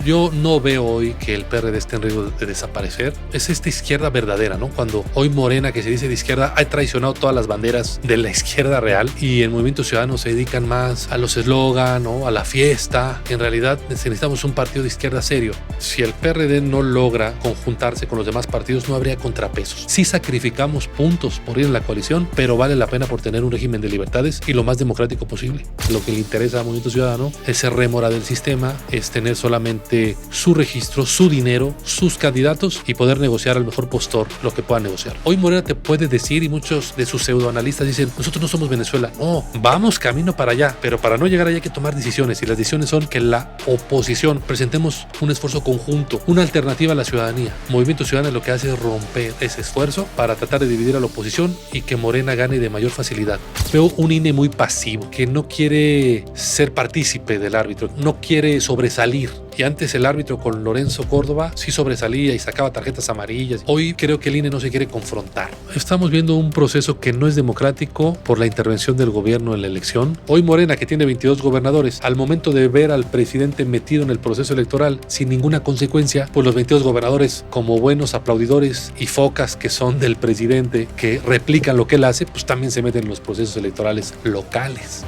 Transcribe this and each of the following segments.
Yo no veo hoy que el PRD esté en riesgo de desaparecer. Es esta izquierda verdadera, ¿no? Cuando hoy Morena, que se dice de izquierda, ha traicionado todas las banderas de la izquierda real y el Movimiento Ciudadano se dedican más a los eslogan, ¿no? A la fiesta. En realidad necesitamos un partido de izquierda serio. Si el PRD no logra conjuntarse con los demás partidos, no habría contrapesos. Sí sacrificamos puntos por ir en la coalición, pero vale la pena por tener un régimen de libertades y lo más democrático posible. Lo que le interesa al Movimiento Ciudadano es ser rémora del sistema, es tener solamente su registro, su dinero, sus candidatos y poder negociar al mejor postor lo que pueda negociar. Hoy Morena te puede decir, y muchos de sus pseudoanalistas dicen, nosotros no somos Venezuela. No, vamos camino para allá, pero para no llegar allá hay que tomar decisiones, y las decisiones son que la oposición presentemos un esfuerzo conjunto, una alternativa a la ciudadanía. Movimiento Ciudadano lo que hace es romper ese esfuerzo para tratar de dividir a la oposición y que Morena gane de mayor facilidad. Veo un INE muy pasivo, que no quiere ser partícipe del árbitro, no quiere sobresalir. Y antes el árbitro con Lorenzo Córdoba sí sobresalía y sacaba tarjetas amarillas. Hoy creo que el INE no se quiere confrontar. Estamos viendo un proceso que no es democrático por la intervención del gobierno en la elección. Hoy Morena, que tiene 22 gobernadores, al momento de ver al presidente metido en el proceso electoral sin ninguna consecuencia, pues los 22 gobernadores, como buenos aplaudidores y focas que son del presidente, que replican lo que él hace, pues también se meten en los procesos electorales locales.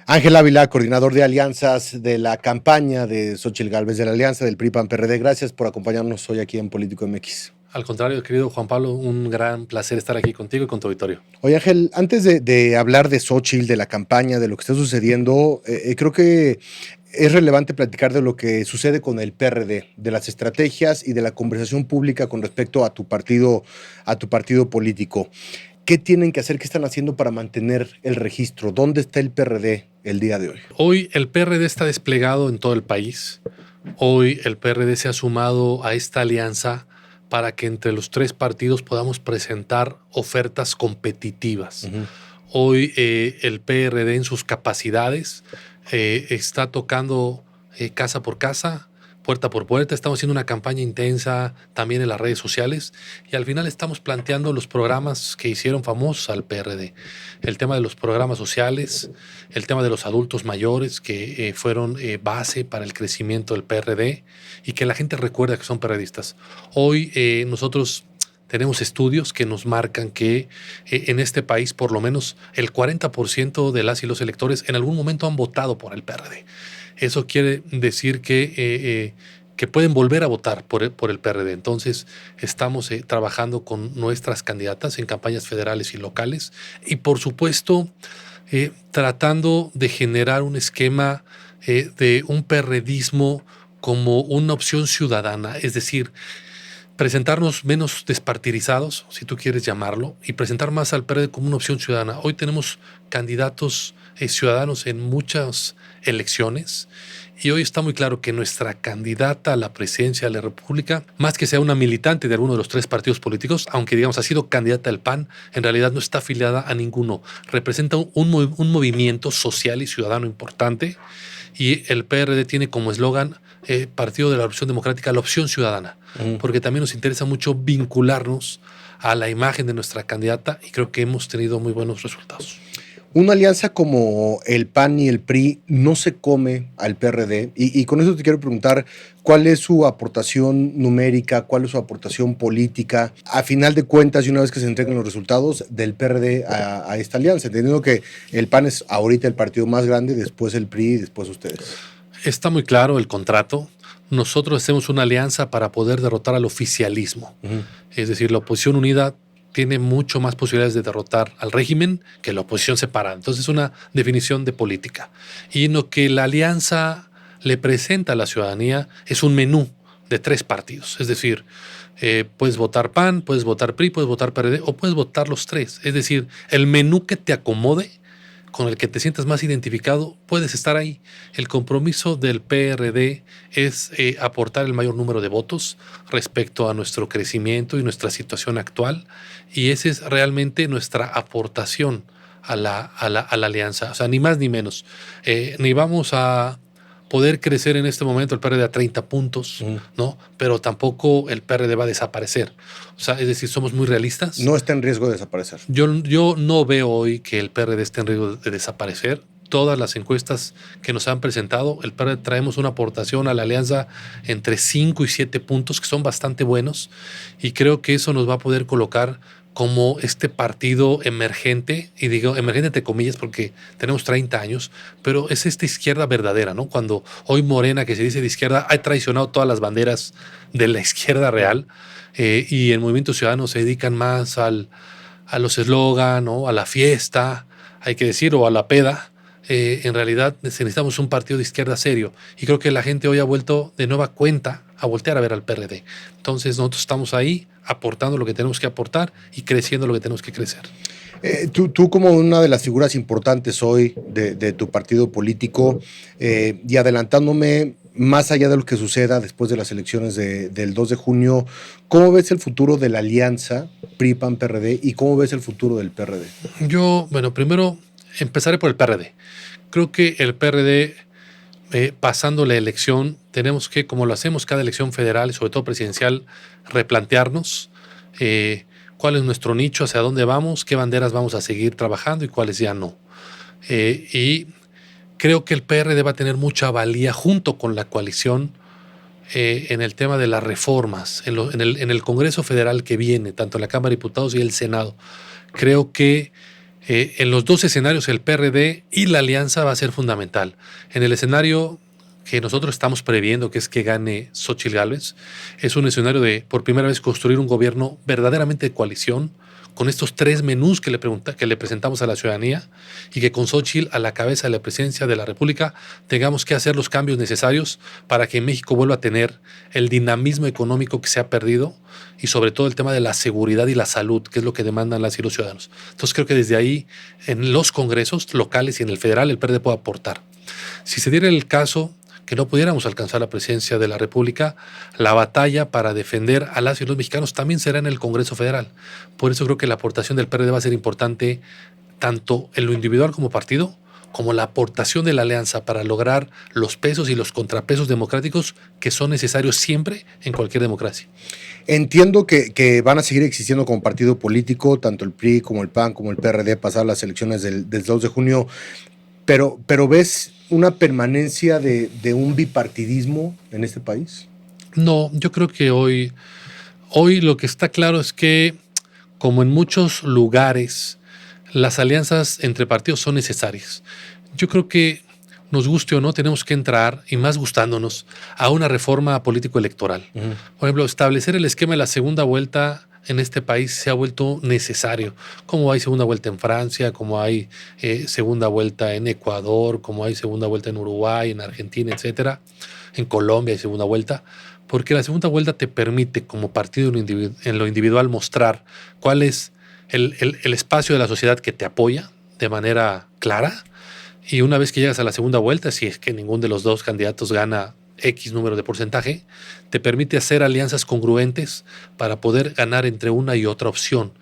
Ángel Ávila, coordinador de alianzas de la campaña de Xóchitl Gálvez de la Alianza del PRI-PAN-PRD. Gracias por acompañarnos hoy aquí en Político MX. Al contrario, querido Juan Pablo, un gran placer estar aquí contigo y con tu auditorio. Oye, Ángel, antes de hablar de Xóchitl, de la campaña, de lo que está sucediendo, creo que es relevante platicar de lo que sucede con el PRD, de las estrategias y de la conversación pública con respecto a tu partido político. ¿Qué tienen que hacer? ¿Qué están haciendo para mantener el registro? ¿Dónde está el PRD el día de hoy? Hoy el PRD está desplegado en todo el país. Hoy el PRD se ha sumado a esta alianza para que entre los tres partidos podamos presentar ofertas competitivas. Hoy el PRD en sus capacidades está tocando casa por casa, puerta por puerta. Estamos haciendo una campaña intensa también en las redes sociales y al final estamos planteando los programas que hicieron famosos al PRD. El tema de los programas sociales, el tema de los adultos mayores que fueron base para el crecimiento del PRD y que la gente recuerda que son PRDistas. Hoy nosotros tenemos estudios que nos marcan que en este país por lo menos el 40% de las y los electores en algún momento han votado por el PRD. Eso quiere decir que pueden volver a votar por el PRD. Entonces, estamos trabajando con nuestras candidatas en campañas federales y locales y, por supuesto, tratando de generar un esquema de un PRDismo como una opción ciudadana, es decir, presentarnos menos despartidizados, si tú quieres llamarlo, y presentar más al PRD como una opción ciudadana. Hoy tenemos candidatos ciudadanos en muchas elecciones y hoy está muy claro que nuestra candidata a la presidencia de la República, más que sea una militante de alguno de los tres partidos políticos, aunque digamos ha sido candidata del PAN, en realidad no está afiliada a ninguno. Representa un movimiento social y ciudadano importante y el PRD tiene como eslogan Partido de la Revolución Democrática, la opción ciudadana, porque también nos interesa mucho vincularnos a la imagen de nuestra candidata y creo que hemos tenido muy buenos resultados. Una alianza como el PAN y el PRI no se come al PRD y con eso te quiero preguntar cuál es su aportación numérica, cuál es su aportación política, a final de cuentas y una vez que se entreguen los resultados del PRD a esta alianza, entendiendo que el PAN es ahorita el partido más grande, después el PRI y después ustedes. Está muy claro el contrato. Nosotros hacemos una alianza para poder derrotar al oficialismo. Es decir, la oposición unida tiene mucho más posibilidades de derrotar al régimen que la oposición separada. Entonces es una definición de política. Y lo que la alianza le presenta a la ciudadanía es un menú de tres partidos. Es decir, puedes votar PAN, puedes votar PRI, puedes votar PRD o puedes votar los tres. Es decir, el menú que te acomode, con el que te sientas más identificado, puedes estar ahí. El compromiso del PRD es aportar el mayor número de votos respecto a nuestro crecimiento y nuestra situación actual, y esa es realmente nuestra aportación a la alianza. O sea, ni más ni menos. Ni vamos a poder crecer en este momento el PRD a 30 puntos, ¿no? Pero tampoco el PRD va a desaparecer. O sea, es decir, somos muy realistas. No está en riesgo de desaparecer. Yo no veo hoy que el PRD esté en riesgo de desaparecer. Todas las encuestas que nos han presentado, el PRD traemos una aportación a la alianza entre 5 y 7 puntos, que son bastante buenos, y creo que eso nos va a poder colocar como este partido emergente, y digo emergente entre comillas porque tenemos 30 años, pero es esta izquierda verdadera, ¿no? Cuando hoy Morena, que se dice de izquierda, ha traicionado todas las banderas de la izquierda real, y el Movimiento Ciudadano se dedican más a los eslogan, ¿no? A la fiesta, hay que decir, o a la peda. En realidad necesitamos un partido de izquierda serio, y creo que la gente hoy ha vuelto de nueva cuenta a voltear a ver al PRD. Entonces nosotros estamos ahí aportando lo que tenemos que aportar y creciendo lo que tenemos que crecer. Tú como una de las figuras importantes hoy de tu partido político, y adelantándome más allá de lo que suceda después de las elecciones del 2 de junio, ¿cómo ves el futuro de la alianza PRI-PAN-PRD y cómo ves el futuro del PRD? Yo, bueno, primero empezaré por el PRD. Creo que el PRD, pasando la elección, tenemos que, como lo hacemos cada elección federal y sobre todo presidencial, replantearnos cuál es nuestro nicho, hacia dónde vamos, qué banderas vamos a seguir trabajando y cuáles ya no. Y creo que el PRD va a tener mucha valía junto con la coalición en el tema de las reformas, en el Congreso Federal que viene, tanto en la Cámara de Diputados y el Senado. Creo que en los dos escenarios el PRD y la alianza va a ser fundamental. En el escenario que nosotros estamos previendo, que es que gane Xóchitl Gálvez, es un escenario de, por primera vez, construir un gobierno verdaderamente de coalición, con estos 3 menús que le presentamos a la ciudadanía, y que con Xóchitl a la cabeza de la presidencia de la República tengamos que hacer los cambios necesarios para que México vuelva a tener el dinamismo económico que se ha perdido, y sobre todo el tema de la seguridad y la salud, que es lo que demandan las y los ciudadanos. Entonces creo que desde ahí, en los congresos locales y en el federal, el PRD puede aportar. Si se diera el caso que no pudiéramos alcanzar la presidencia de la República, la batalla para defender a las y los mexicanos también será en el Congreso Federal. Por eso creo que la aportación del PRD va a ser importante, tanto en lo individual como partido, como la aportación de la alianza para lograr los pesos y los contrapesos democráticos que son necesarios siempre en cualquier democracia. Entiendo que van a seguir existiendo como partido político, tanto el PRI como el PAN como el PRD, pasar las elecciones del 2 de junio, pero ¿ves una permanencia de un bipartidismo en este país? No, yo creo que hoy lo que está claro es que, como en muchos lugares, las alianzas entre partidos son necesarias. Yo creo que, nos guste o no, tenemos que entrar, y más gustándonos, a una reforma político-electoral. Por ejemplo, establecer el esquema de la segunda vuelta en este país se ha vuelto necesario. Como hay segunda vuelta en Francia, como hay segunda vuelta en Ecuador, como hay segunda vuelta en Uruguay, en Argentina, etcétera. En Colombia hay segunda vuelta. Porque la segunda vuelta te permite, como partido en lo individual, mostrar cuál es el espacio de la sociedad que te apoya de manera clara. Y una vez que llegas a la segunda vuelta, si es que ninguno de los dos candidatos gana X número de porcentaje, te permite hacer alianzas congruentes para poder ganar entre una y otra opción.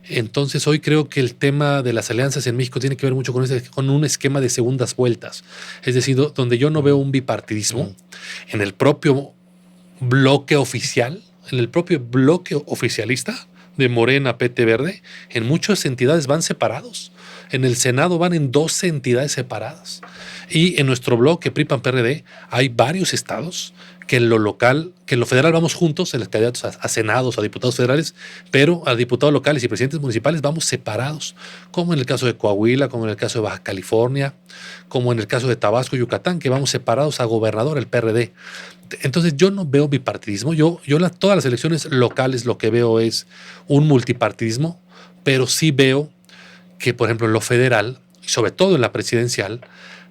Entonces hoy creo que el tema de las alianzas en México tiene que ver mucho con un esquema de segundas vueltas. Es decir, donde yo no veo un bipartidismo en el propio bloque oficial, en el propio bloque oficialista de Morena, PT, Verde, en muchas entidades van separados. En el Senado van en 12 entidades separadas. Y en nuestro bloque PRI-PAN-PRD hay varios estados que en lo local, que en lo federal vamos juntos, en los candidatos a senados, a diputados federales, pero a diputados locales y presidentes municipales vamos separados, como en el caso de Coahuila, como en el caso de Baja California, como en el caso de Tabasco y Yucatán, que vamos separados a gobernador, el PRD. Entonces yo no veo bipartidismo. Todas las elecciones locales lo que veo es un multipartidismo, pero sí veo que, por ejemplo, en lo federal, y sobre todo en la presidencial,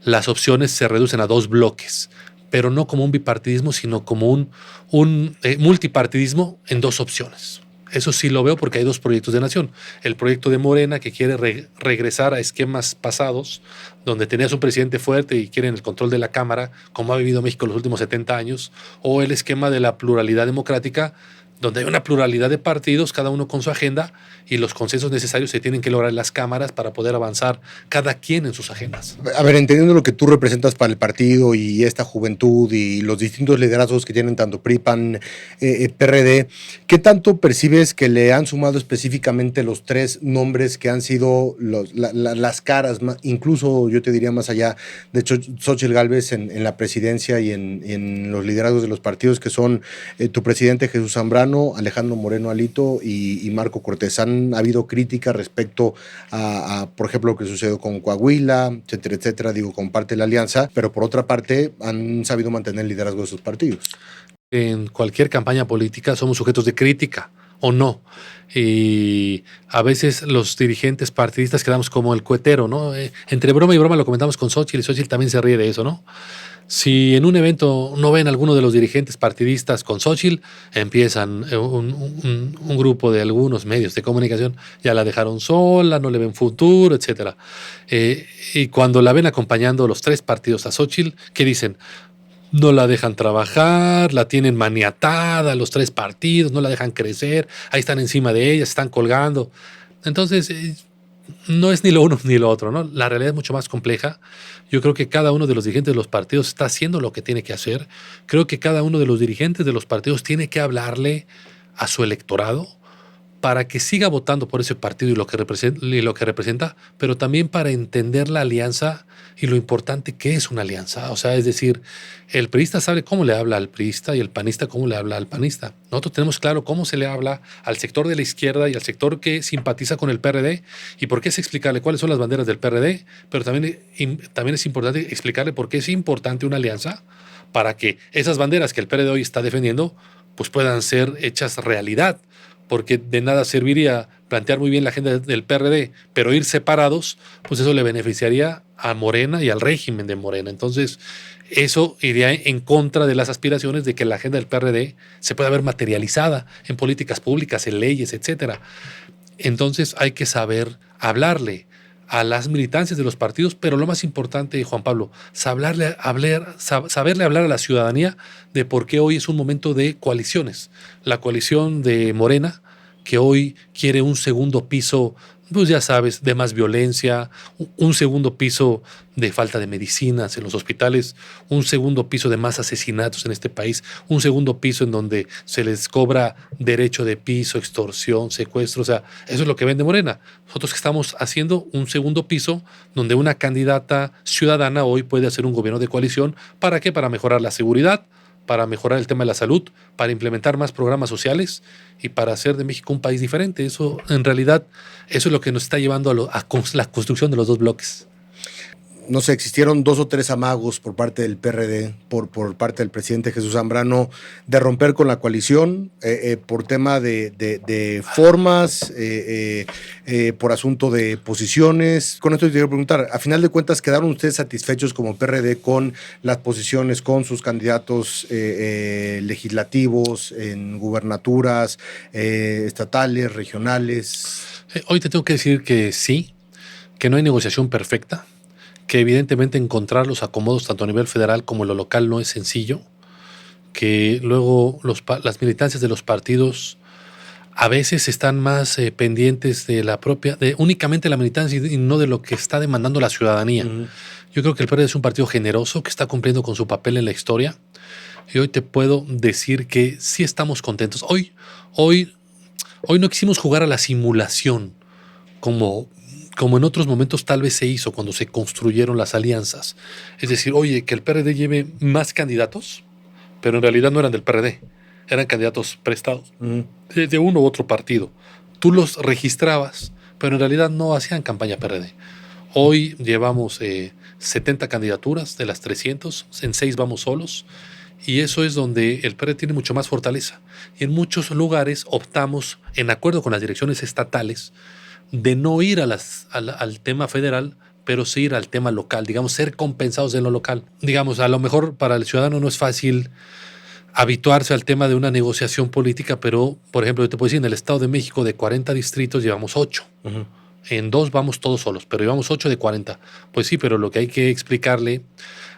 las opciones se reducen a 2 bloques, pero no como un bipartidismo, sino como un multipartidismo en 2 opciones. Eso sí lo veo porque hay 2 proyectos de nación. El proyecto de Morena, que quiere regresar a esquemas pasados, donde tenías un presidente fuerte y quieren el control de la Cámara, como ha vivido México los últimos 70 años, o el esquema de la pluralidad democrática, donde hay una pluralidad de partidos, cada uno con su agenda, y los consensos necesarios se tienen que lograr en las cámaras para poder avanzar cada quien en sus agendas. A ver, entendiendo lo que tú representas para el partido y esta juventud y los distintos liderazgos que tienen tanto PRI, PAN, PRD, ¿qué tanto percibes que le han sumado específicamente los tres nombres que han sido las caras, incluso yo te diría más allá, de Xóchitl Gálvez en la presidencia y en los liderazgos de los partidos, que son tu presidente Jesús Zambrano, Alejandro Moreno Alito y Marco Cortés? Han habido críticas respecto a, por ejemplo, lo que sucedió con Coahuila, etcétera, etcétera, digo, con parte de la alianza, pero por otra parte han sabido mantener el liderazgo de sus partidos. En cualquier campaña política somos sujetos de crítica o no. Y a veces los dirigentes partidistas quedamos como el cuetero, ¿no? Entre broma y broma lo comentamos con Xóchitl, y Xóchitl también se ríe de eso, ¿no? Si en un evento no ven a alguno de los dirigentes partidistas con Xóchitl, empiezan un grupo de algunos medios de comunicación, ya la dejaron sola, no le ven futuro, etcétera. Y cuando la ven acompañando los tres partidos a Xóchitl, ¿qué dicen? No la dejan trabajar, la tienen maniatada, los tres partidos, no la dejan crecer, ahí están encima de ella, se están colgando. Entonces, no es ni lo uno ni lo otro, ¿no? La realidad es mucho más compleja. Yo creo que cada uno de los dirigentes de los partidos está haciendo lo que tiene que hacer. Creo que cada uno de los dirigentes de los partidos tiene que hablarle a su electorado para que siga votando por ese partido y lo que representa, pero también para entender la alianza y lo importante que es una alianza. O sea, es decir, el priista sabe cómo le habla al priista y el panista cómo le habla al panista. Nosotros tenemos claro cómo se le habla al sector de la izquierda y al sector que simpatiza con el PRD, y por qué es explicarle cuáles son las banderas del PRD, pero también es importante explicarle por qué es importante una alianza para que esas banderas que el PRD hoy está defendiendo pues puedan ser hechas realidad. Porque de nada serviría plantear muy bien la agenda del PRD, pero ir separados, pues eso le beneficiaría a Morena y al régimen de Morena. Entonces, eso iría en contra de las aspiraciones de que la agenda del PRD se pueda ver materializada en políticas públicas, en leyes, etcétera. Entonces, hay que saber hablarle a las militancias de los partidos, pero lo más importante, Juan Pablo, saberle hablar a la ciudadanía de por qué hoy es un momento de coaliciones. La coalición de Morena, que hoy quiere un segundo piso, pues ya sabes, de más violencia, un segundo piso de falta de medicinas en los hospitales, un segundo piso de más asesinatos en este país, un segundo piso en donde se les cobra derecho de piso, extorsión, secuestro. O sea, eso es lo que vende Morena. Nosotros que estamos haciendo un segundo piso donde una candidata ciudadana hoy puede hacer un gobierno de coalición. ¿Para qué? Para mejorar la seguridad, para mejorar el tema de la salud, para implementar más programas sociales y para hacer de México un país diferente. Eso, en realidad, eso es lo que nos está llevando a la construcción de los dos bloques. No sé, existieron 2 o 3 amagos por parte del PRD, por parte del presidente Jesús Zambrano, de romper con la coalición por tema de formas, por asunto de posiciones. Con esto te quiero preguntar, a final de cuentas, ¿quedaron ustedes satisfechos como PRD con las posiciones, con sus candidatos legislativos, en gubernaturas, estatales, regionales? Hoy te tengo que decir que sí, que no hay negociación perfecta, que evidentemente encontrar los acomodos tanto a nivel federal como en lo local no es sencillo, que luego las militancias de los partidos a veces están más pendientes de únicamente la militancia y no de lo que está demandando la ciudadanía. Uh-huh. Yo creo que el PRD es un partido generoso que está cumpliendo con su papel en la historia, y hoy te puedo decir que sí estamos contentos. Hoy no quisimos jugar a la simulación como en otros momentos tal vez se hizo cuando se construyeron las alianzas. Es decir, oye, que el PRD lleve más candidatos, pero en realidad no eran del PRD, eran candidatos prestados de uno u otro partido. Tú los registrabas, pero en realidad no hacían campaña PRD. Hoy llevamos 70 candidaturas de las 300, en 6 vamos solos, y eso es donde el PRD tiene mucho más fortaleza. Y en muchos lugares optamos, en acuerdo con las direcciones estatales, de no ir al tema federal, pero sí ir al tema local, digamos, ser compensados en lo local. Digamos, a lo mejor para el ciudadano no es fácil habituarse al tema de una negociación política, pero, por ejemplo, yo te puedo decir, en el Estado de México de 40 distritos llevamos 8. Uh-huh. En 2 vamos todos solos, pero llevamos 8 de 40. Pues sí, pero lo que hay que explicarle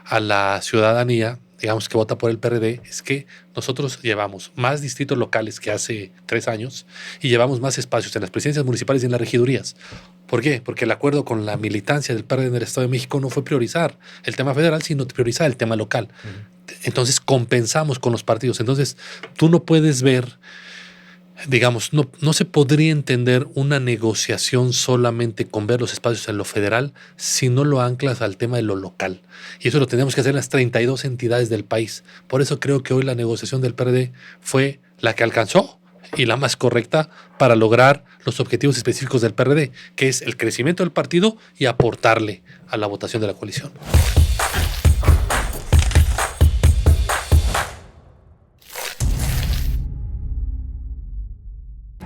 a la ciudadanía digamos, que vota por el PRD, es que nosotros llevamos más distritos locales que hace 3 años y llevamos más espacios en las presidencias municipales y en las regidurías. ¿Por qué? Porque el acuerdo con la militancia del PRD en el Estado de México no fue priorizar el tema federal, sino priorizar el tema local. Entonces compensamos con los partidos. Entonces tú no puedes ver, digamos, no se podría entender una negociación solamente con ver los espacios en lo federal si no lo anclas al tema de lo local. Y eso lo tenemos que hacer en las 32 entidades del país. Por eso creo que hoy la negociación del PRD fue la que alcanzó y la más correcta para lograr los objetivos específicos del PRD, que es el crecimiento del partido y aportarle a la votación de la coalición.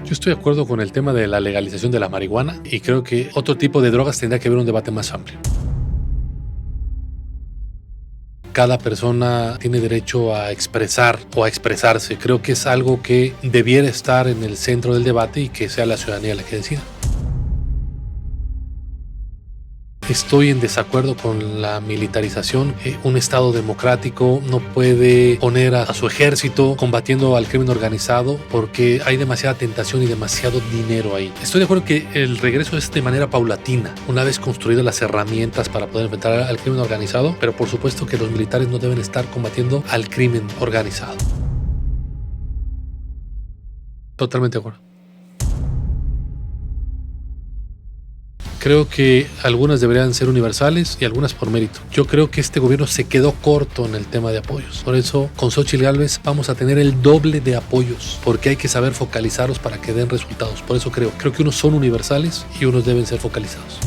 Yo estoy de acuerdo con el tema de la legalización de la marihuana y creo que otro tipo de drogas tendría que haber un debate más amplio. Cada persona tiene derecho a expresar o a expresarse. Creo que es algo que debiera estar en el centro del debate y que sea la ciudadanía la que decida. Estoy en desacuerdo con la militarización. Un Estado democrático no puede poner a su ejército combatiendo al crimen organizado porque hay demasiada tentación y demasiado dinero ahí. Estoy de acuerdo que el regreso es de manera paulatina, una vez construidas las herramientas para poder enfrentar al crimen organizado, pero por supuesto que los militares no deben estar combatiendo al crimen organizado. Totalmente de acuerdo. Creo que algunas deberían ser universales y algunas por mérito. Yo creo que este gobierno se quedó corto en el tema de apoyos. Por eso, con Xóchitl Gálvez vamos a tener el doble de apoyos, porque hay que saber focalizarlos para que den resultados. Por eso creo que unos son universales y unos deben ser focalizados.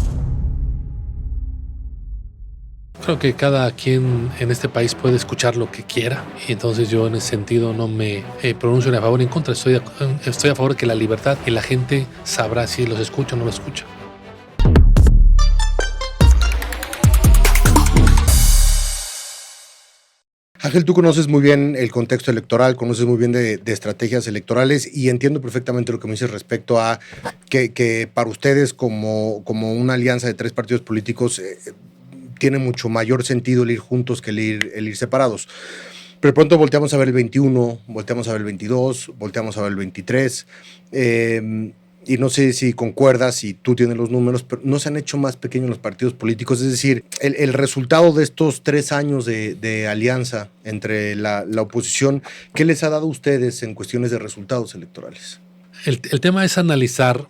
Creo que cada quien en este país puede escuchar lo que quiera y entonces yo en ese sentido no me pronuncio ni a favor ni en contra. Estoy a favor de que la libertad y la gente sabrá si los escucha o no los escucha. Ángel, tú conoces muy bien el contexto electoral, conoces muy bien de estrategias electorales y entiendo perfectamente lo que me dices respecto a que para ustedes como una alianza de 3 partidos políticos tiene mucho mayor sentido el ir juntos que el ir separados. Pero de pronto volteamos a ver el 21, volteamos a ver el 22, volteamos a ver el 23, y no sé si concuerdas, si tú tienes los números, pero no se han hecho más pequeños los partidos políticos. Es decir, el resultado de estos 3 años de alianza entre la oposición, ¿qué les ha dado a ustedes en cuestiones de resultados electorales? El tema es analizar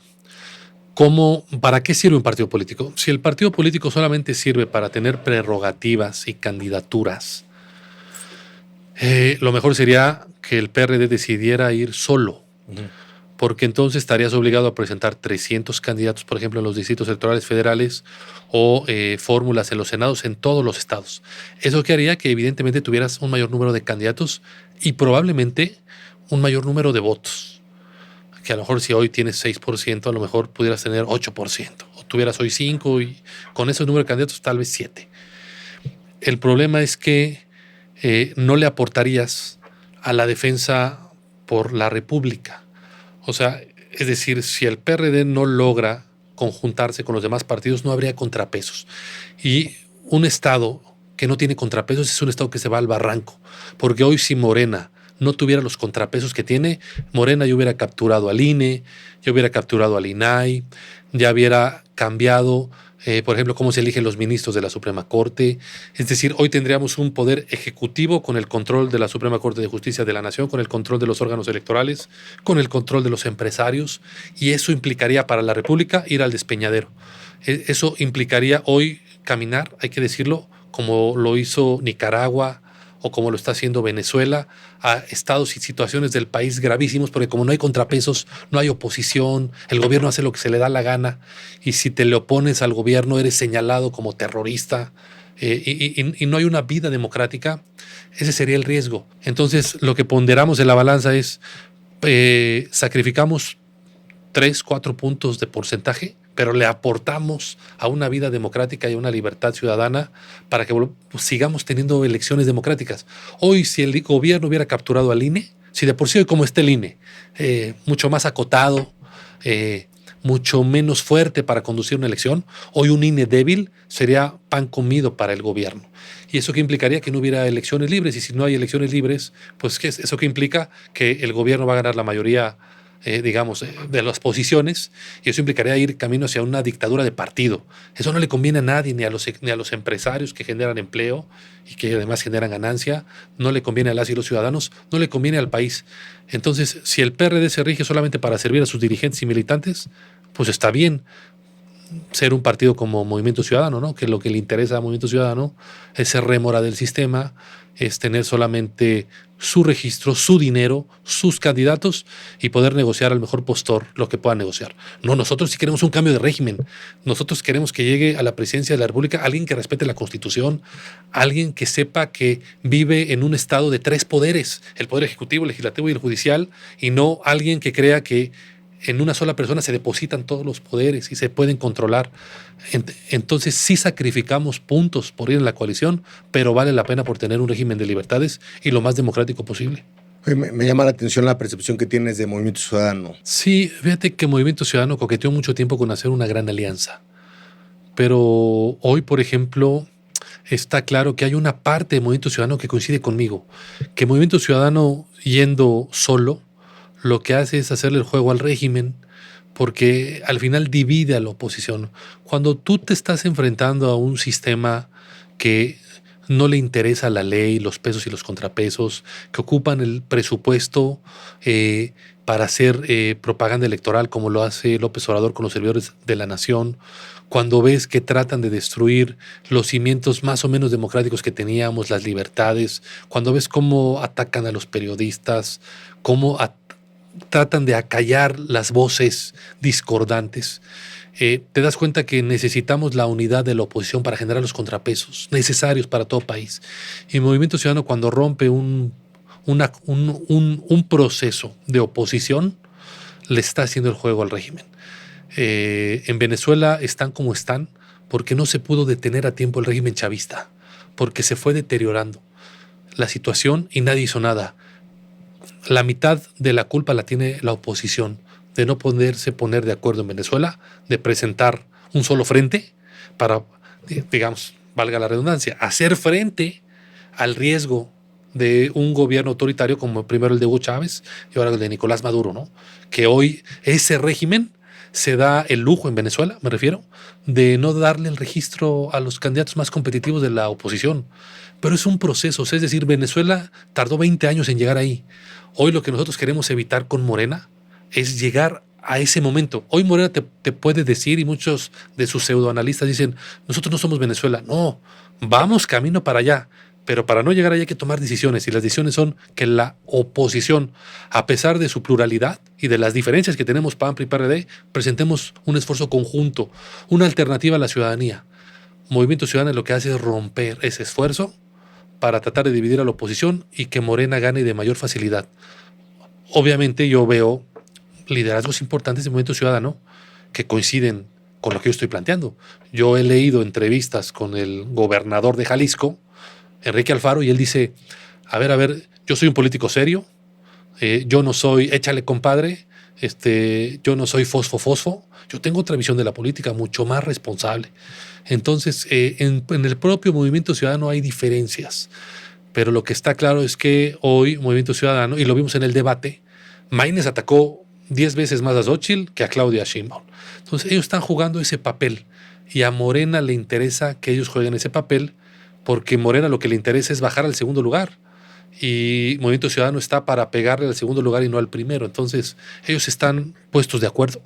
¿para qué sirve un partido político? Si el partido político solamente sirve para tener prerrogativas y candidaturas, lo mejor sería que el PRD decidiera ir solo. Porque entonces estarías obligado a presentar 300 candidatos, por ejemplo, en los distritos electorales federales o fórmulas en los senados en todos los estados. Eso que haría que evidentemente tuvieras un mayor número de candidatos y probablemente un mayor número de votos. Que a lo mejor si hoy tienes 6%, a lo mejor pudieras tener 8%. O tuvieras hoy 5% y con ese número de candidatos tal vez 7%. El problema es que no le aportarías a la defensa por la República. O sea, es decir, si el PRD no logra conjuntarse con los demás partidos, no habría contrapesos. Y un estado que no tiene contrapesos es un estado que se va al barranco. Porque hoy si Morena no tuviera los contrapesos que tiene, Morena ya hubiera capturado al INE, ya hubiera capturado al INAI, ya hubiera cambiado, por ejemplo, cómo se eligen los ministros de la Suprema Corte. Es decir, hoy tendríamos un poder ejecutivo con el control de la Suprema Corte de Justicia de la Nación, con el control de los órganos electorales, con el control de los empresarios, y eso implicaría para la República ir al despeñadero. Eso implicaría hoy caminar, hay que decirlo, como lo hizo Nicaragua o como lo está haciendo Venezuela, a estados y situaciones del país gravísimos, porque como no hay contrapesos, no hay oposición, el gobierno hace lo que se le da la gana, y si te le opones al gobierno eres señalado como terrorista, y no hay una vida democrática, ese sería el riesgo. Entonces, lo que ponderamos en la balanza es, sacrificamos 3, 4 puntos de porcentaje, pero le aportamos a una vida democrática y a una libertad ciudadana para que sigamos teniendo elecciones democráticas. Hoy, si el gobierno hubiera capturado al INE, si de por sí hoy como está el INE, mucho más acotado, mucho menos fuerte para conducir una elección. Hoy un INE débil sería pan comido para el gobierno. ¿Y eso qué implicaría? Que no hubiera elecciones libres. Y si no hay elecciones libres, pues ¿qué es? ¿Eso qué implica? Que el gobierno va a ganar la mayoría, de las posiciones, y eso implicaría ir camino hacia una dictadura de partido. Eso no le conviene a nadie, ni a los empresarios que generan empleo y que además generan ganancia, no le conviene a las y los ciudadanos, no le conviene al país. Entonces, si el PRD se rige solamente para servir a sus dirigentes y militantes, pues está bien ser un partido como Movimiento Ciudadano, ¿no? Que lo que le interesa a Movimiento Ciudadano es ser rémora del sistema, es tener solamente su registro, su dinero, sus candidatos y poder negociar al mejor postor lo que pueda negociar. No, nosotros sí queremos un cambio de régimen. Nosotros queremos que llegue a la presidencia de la República alguien que respete la Constitución, alguien que sepa que vive en un estado de 3 poderes, el poder ejecutivo, el legislativo y el judicial, y no alguien que crea que en una sola persona se depositan todos los poderes y se pueden controlar. Entonces sí sacrificamos puntos por ir en la coalición, pero vale la pena por tener un régimen de libertades y lo más democrático posible. Oye, me llama la atención la percepción que tienes de Movimiento Ciudadano. Sí, fíjate que Movimiento Ciudadano coqueteó mucho tiempo con hacer una gran alianza, pero hoy, por ejemplo, está claro que hay una parte de Movimiento Ciudadano que coincide conmigo, que Movimiento Ciudadano yendo solo lo que hace es hacerle el juego al régimen, porque al final divide a la oposición. Cuando tú te estás enfrentando a un sistema que no le interesa la ley, los pesos y los contrapesos, que ocupan el presupuesto para hacer propaganda electoral, como lo hace López Obrador con los servidores de la nación, cuando ves que tratan de destruir los cimientos más o menos democráticos que teníamos, las libertades, cuando ves cómo atacan a los periodistas, cómo tratan de acallar las voces discordantes, te das cuenta que necesitamos la unidad de la oposición para generar los contrapesos necesarios para todo país. Y Movimiento Ciudadano, cuando rompe un proceso de oposición, le está haciendo el juego al régimen. En Venezuela están como están porque no se pudo detener a tiempo el régimen chavista, porque se fue deteriorando la situación y nadie hizo nada. La mitad de la culpa la tiene la oposición de no poderse poner de acuerdo en Venezuela, de presentar un solo frente para, digamos, valga la redundancia, hacer frente al riesgo de un gobierno autoritario como primero el de Hugo Chávez y ahora el de Nicolás Maduro, ¿no? Que hoy ese régimen se da el lujo en Venezuela, me refiero, de no darle el registro a los candidatos más competitivos de la oposición. Pero es un proceso, es decir, Venezuela tardó 20 años en llegar ahí. Hoy lo que nosotros queremos evitar con Morena es llegar a ese momento. Hoy Morena te puede decir, y muchos de sus pseudoanalistas dicen, nosotros no somos Venezuela. No, vamos camino para allá. Pero para no llegar allá hay que tomar decisiones, y las decisiones son que la oposición, a pesar de su pluralidad y de las diferencias que tenemos PAN, PRI y PRD, presentemos un esfuerzo conjunto, una alternativa a la ciudadanía. Movimiento Ciudadano lo que hace es romper ese esfuerzo para tratar de dividir a la oposición y que Morena gane de mayor facilidad. Obviamente yo veo liderazgos importantes de Movimiento Ciudadano que coinciden con lo que yo estoy planteando. Yo he leído entrevistas con el gobernador de Jalisco, Enrique Alfaro, y él dice, a ver, yo soy un político serio, yo no soy, échale compadre, yo no soy fosfo, yo tengo otra visión de la política, mucho más responsable. Entonces, en el propio Movimiento Ciudadano hay diferencias, pero lo que está claro es que hoy Movimiento Ciudadano, y lo vimos en el debate, Maínez atacó 10 veces más a Xóchitl que a Claudia Sheinbaum. Entonces, ellos están jugando ese papel, y a Morena le interesa que ellos jueguen ese papel, porque Morena lo que le interesa es bajar al segundo lugar, y Movimiento Ciudadano está para pegarle al segundo lugar y no al primero. Entonces ellos están puestos de acuerdo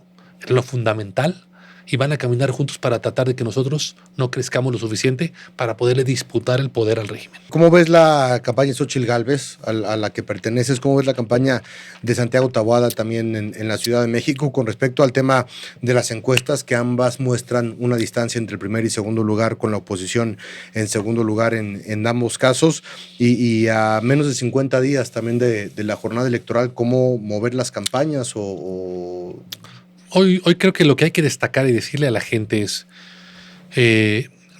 en lo fundamental y van a caminar juntos para tratar de que nosotros no crezcamos lo suficiente para poderle disputar el poder al régimen. ¿Cómo ves la campaña de Xóchitl Gálvez, a la que perteneces? ¿Cómo ves la campaña de Santiago Taboada también en la Ciudad de México con respecto al tema de las encuestas, que ambas muestran una distancia entre el primer y segundo lugar, con la oposición en segundo lugar en ambos casos, y a menos de 50 días también de la jornada electoral? ¿Cómo mover las campañas Hoy creo que lo que hay que destacar y decirle a la gente es,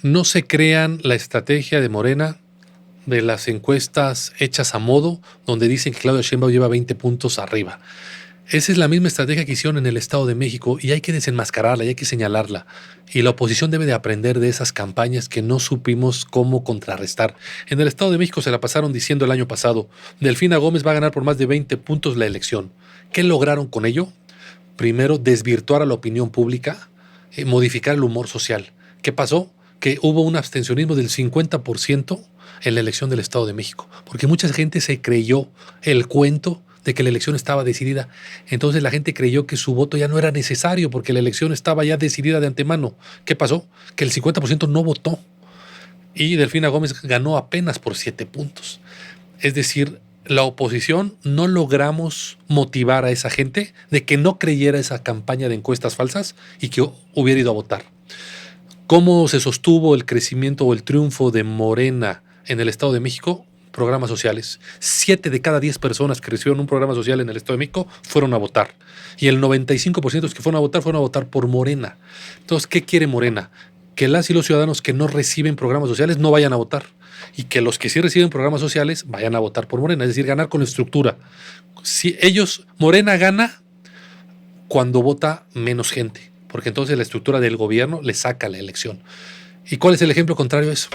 no se crean la estrategia de Morena de las encuestas hechas a modo, donde dicen que Claudia Sheinbaum lleva 20 puntos arriba. Esa es la misma estrategia que hicieron en el Estado de México y hay que desenmascararla y hay que señalarla. Y la oposición debe de aprender de esas campañas que no supimos cómo contrarrestar. En el Estado de México se la pasaron diciendo el año pasado, Delfina Gómez va a ganar por más de 20 puntos la elección. ¿Qué lograron con ello? Primero, desvirtuar a la opinión pública, modificar el humor social. ¿Qué pasó? Que hubo un abstencionismo del 50% en la elección del Estado de México, porque mucha gente se creyó el cuento de que la elección estaba decidida. Entonces la gente creyó que su voto ya no era necesario porque la elección estaba ya decidida de antemano. ¿Qué pasó? Que el 50% no votó y Delfina Gómez ganó apenas por 7 puntos. Es decir, la oposición no logramos motivar a esa gente de que no creyera esa campaña de encuestas falsas y que hubiera ido a votar. ¿Cómo se sostuvo el crecimiento o el triunfo de Morena en el Estado de México? Programas sociales. 7 de cada 10 personas que recibieron un programa social en el Estado de México fueron a votar. Y el 95% de los que fueron a votar por Morena. Entonces, ¿qué quiere Morena? Que las y los ciudadanos que no reciben programas sociales no vayan a votar. Y que los que sí reciben programas sociales vayan a votar por Morena. Es decir, ganar con la estructura. Si Morena gana cuando vota menos gente. Porque entonces la estructura del gobierno le saca la elección. ¿Y cuál es el ejemplo contrario a eso?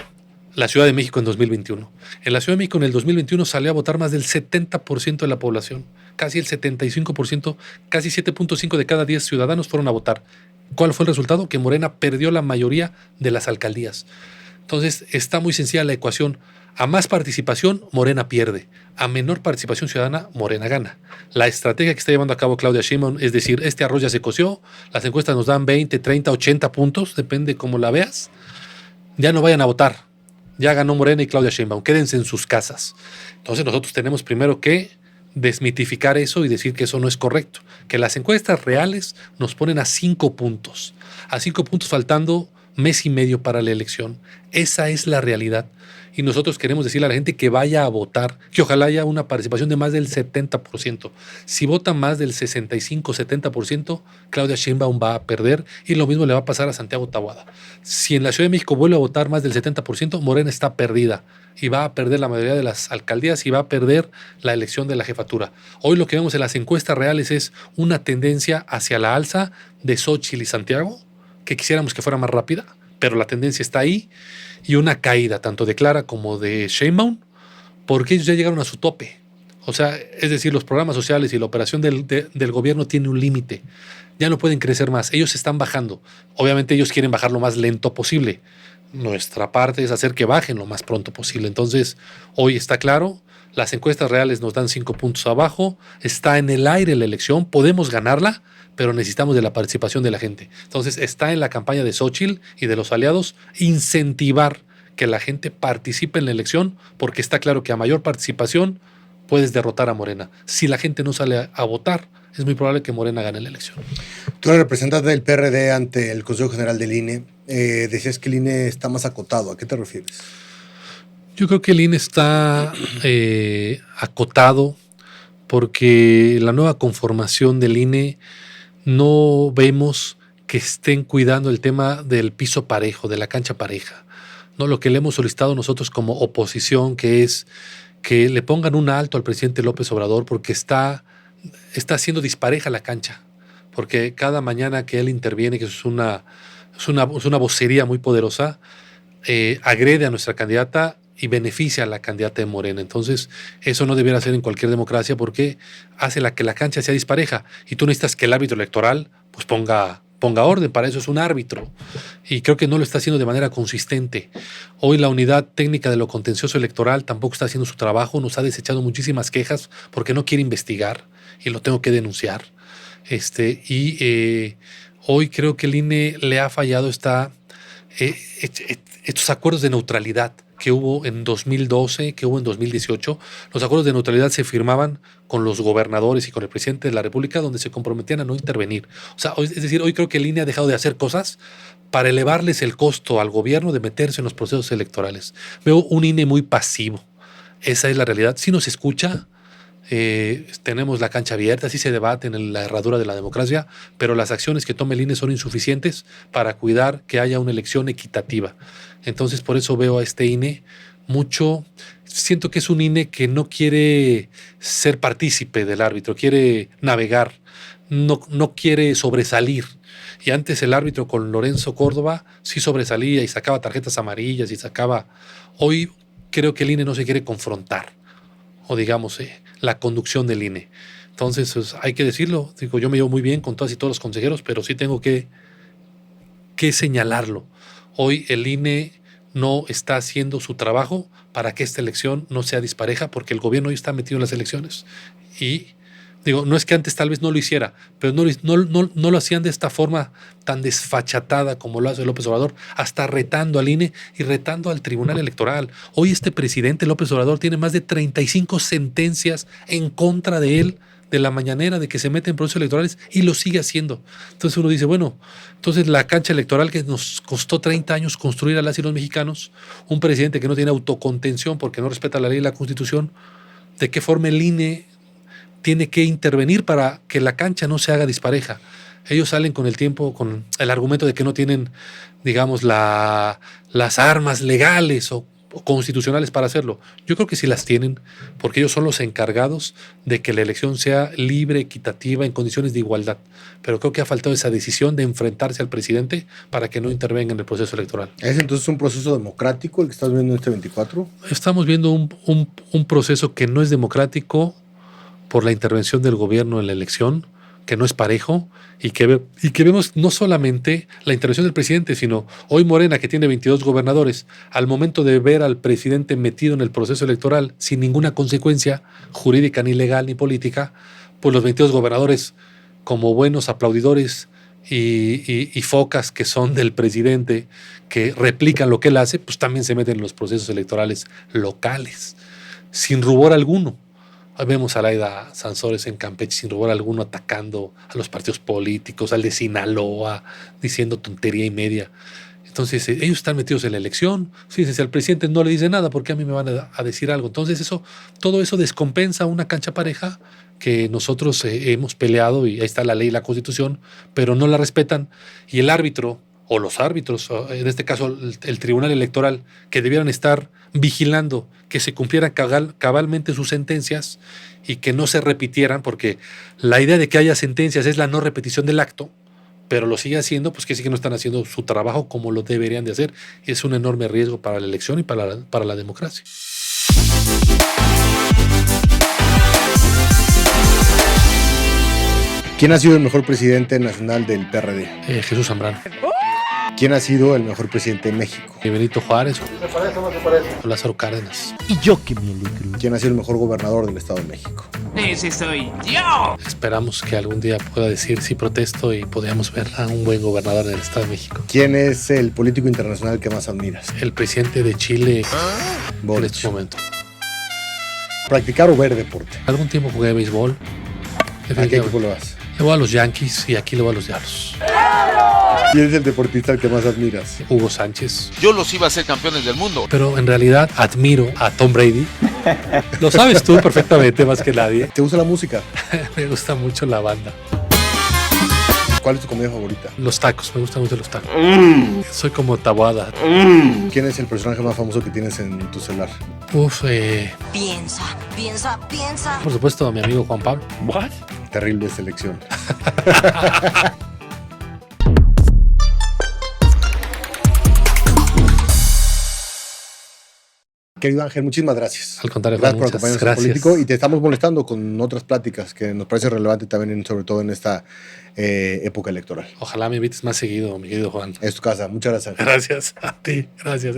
La Ciudad de México en 2021. En la Ciudad de México en el 2021 salió a votar más del 70% de la población, casi el 75%, casi 7.5 de cada 10 ciudadanos fueron a votar. ¿Cuál fue el resultado? Que Morena perdió la mayoría de las alcaldías. Entonces está muy sencilla la ecuación. A más participación, Morena pierde. A menor participación ciudadana, Morena gana. La estrategia que está llevando a cabo Claudia Sheinbaum es decir, este arroz ya se coció, las encuestas nos dan 20, 30, 80 puntos, depende cómo la veas. Ya no vayan a votar. Ya ganó Morena y Claudia Sheinbaum, quédense en sus casas. Entonces nosotros tenemos primero que desmitificar eso y decir que eso no es correcto. Que las encuestas reales nos ponen a 5 puntos. A 5 puntos faltando mes y medio para la elección. Esa es la realidad. Y nosotros queremos decirle a la gente que vaya a votar, que ojalá haya una participación de más del 70%. Si vota más del 65-70%, Claudia Sheinbaum va a perder y lo mismo le va a pasar a Santiago Taboada. Si en la Ciudad de México vuelve a votar más del 70%, Morena está perdida y va a perder la mayoría de las alcaldías y va a perder la elección de la jefatura. Hoy lo que vemos en las encuestas reales es una tendencia hacia la alza de Xóchitl y Santiago, que quisiéramos que fuera más rápida, pero la tendencia está ahí, y una caída tanto de Clara como de Sheinbaum, porque ellos ya llegaron a su tope. O sea, es decir, los programas sociales y la operación del gobierno tiene un límite. Ya no pueden crecer más. Ellos están bajando. Obviamente ellos quieren bajar lo más lento posible. Nuestra parte es hacer que bajen lo más pronto posible. Entonces, hoy está claro, las encuestas reales nos dan 5 puntos abajo, está en el aire la elección, podemos ganarla, pero necesitamos de la participación de la gente. Entonces está en la campaña de Xóchitl y de los aliados incentivar que la gente participe en la elección, porque está claro que a mayor participación puedes derrotar a Morena. Si la gente no sale a votar, es muy probable que Morena gane la elección. Tú eres representante del PRD ante el Consejo General del INE. Decías que el INE está más acotado. ¿A qué te refieres? Yo creo que el INE está acotado porque la nueva conformación del INE no vemos que estén cuidando el tema del piso parejo, de la cancha pareja. No, lo que le hemos solicitado nosotros como oposición, que es que le pongan un alto al presidente López Obrador porque está haciendo dispareja la cancha. Porque cada mañana que él interviene, que es una vocería muy poderosa, agrede a nuestra candidata y beneficia a la candidata de Morena. Entonces, eso no debiera ser en cualquier democracia porque hace que la cancha sea dispareja y tú necesitas que el árbitro electoral pues ponga orden, para eso es un árbitro. Y creo que no lo está haciendo de manera consistente. Hoy la unidad técnica de lo contencioso electoral tampoco está haciendo su trabajo, nos ha desechado muchísimas quejas porque no quiere investigar y lo tengo que denunciar. Hoy creo que el INE le ha fallado estos acuerdos de neutralidad que hubo en 2012, que hubo en 2018. Los acuerdos de neutralidad se firmaban con los gobernadores y con el presidente de la República, donde se comprometían a no intervenir. O sea, es decir, hoy creo que el INE ha dejado de hacer cosas para elevarles el costo al gobierno de meterse en los procesos electorales. Veo un INE muy pasivo. Esa es la realidad. Si nos escucha, tenemos la cancha abierta, sí se debate en la herradura de la democracia, pero las acciones que toma el INE son insuficientes para cuidar que haya una elección equitativa. Entonces, por eso veo a este INE mucho. Siento que es un INE que no quiere ser partícipe del árbitro, quiere navegar, no quiere sobresalir. Y antes el árbitro con Lorenzo Córdoba sí sobresalía y sacaba tarjetas amarillas y sacaba... Hoy creo que el INE no se quiere confrontar, o digamos, la conducción del INE. Entonces, pues, hay que decirlo. Digo, yo me llevo muy bien con todas y todos los consejeros, pero sí tengo que señalarlo. Hoy el INE no está haciendo su trabajo para que esta elección no sea dispareja, porque el gobierno hoy está metido en las elecciones. Y digo, no es que antes tal vez no lo hiciera, pero no lo hacían de esta forma tan desfachatada como lo hace López Obrador, hasta retando al INE y retando al Tribunal Electoral. Hoy este presidente López Obrador tiene más de 35 sentencias en contra de él, de la mañanera, de que se mete en procesos electorales, y lo sigue haciendo. Entonces uno dice, bueno, entonces la cancha electoral que nos costó 30 años construir a las y los mexicanos, un presidente que no tiene autocontención porque no respeta la ley y la Constitución, ¿de qué forma el INE tiene que intervenir para que la cancha no se haga dispareja? Ellos salen con el tiempo, con el argumento de que no tienen, digamos, las armas legales o constitucionales para hacerlo. Yo creo que sí las tienen, porque ellos son los encargados de que la elección sea libre, equitativa, en condiciones de igualdad. Pero creo que ha faltado esa decisión de enfrentarse al presidente para que no intervenga en el proceso electoral. ¿Es entonces un proceso democrático el que estás viendo en este 24? Estamos viendo un proceso que no es democrático por la intervención del gobierno en la elección, que no es parejo, y que vemos no solamente la intervención del presidente, sino hoy Morena, que tiene 22 gobernadores, al momento de ver al presidente metido en el proceso electoral sin ninguna consecuencia jurídica, ni legal, ni política, pues los 22 gobernadores, como buenos aplaudidores y focas que son del presidente, que replican lo que él hace, pues también se meten en los procesos electorales locales, sin rubor alguno. Vemos a Laida Sansores en Campeche sin rubor alguno atacando a los partidos políticos, al de Sinaloa, diciendo tontería y media. Entonces, ellos están metidos en la elección. Sí, si al presidente no le dice nada, ¿por qué a mí me van a decir algo? Entonces, todo eso descompensa una cancha pareja que nosotros hemos peleado, y ahí está la ley y la Constitución, pero no la respetan. Y el árbitro, o los árbitros, en este caso el Tribunal Electoral, que debieran estar vigilando que se cumplieran cabalmente sus sentencias y que no se repitieran, porque la idea de que haya sentencias es la no repetición del acto, pero lo sigue haciendo, pues que sí que no están haciendo su trabajo como lo deberían de hacer, y es un enorme riesgo para la elección y para la democracia. ¿Quién ha sido el mejor presidente nacional del PRD? Jesús Zambrano. ¿Quién ha sido el mejor presidente de México? Benito Juárez. ¿Se parece o no se parece? Lázaro Cárdenas. Y yo que me alegro. ¿Quién ha sido el mejor gobernador del Estado de México? ¡Ese soy yo! Esperamos que algún día pueda decir sí protesto y podamos ver a un buen gobernador del Estado de México. ¿Quién es el político internacional que más admiras? El presidente de Chile en Boric. estos momentos. ¿Practicar o ver deporte? Algún tiempo jugué béisbol. ¿A qué equipo le vas? Le voy a los Yankees y aquí le voy a los Diablos. ¿Quién es el deportista al que más admiras? Hugo Sánchez. Yo los iba a ser campeones del mundo. Pero en realidad admiro a Tom Brady. Lo sabes tú perfectamente, más que nadie. ¿Te gusta la música? Me gusta mucho la banda. ¿Cuál es tu comida favorita? Los tacos, me gustan mucho los tacos. Soy como Taboada. ¿Quién es el personaje más famoso que tienes en tu celular? Piensa. Por supuesto, mi amigo Juan Pablo. ¿What? Terrible selección. Querido Ángel, muchísimas gracias. Al contrario, Gracias por muchas acompañarnos en gracias. Político, y te estamos molestando con otras pláticas que nos parece relevante también, sobre todo en esta época electoral. Ojalá me invites más seguido, mi querido Juan. Es tu casa. Muchas gracias, Ángel. Gracias a ti. Gracias.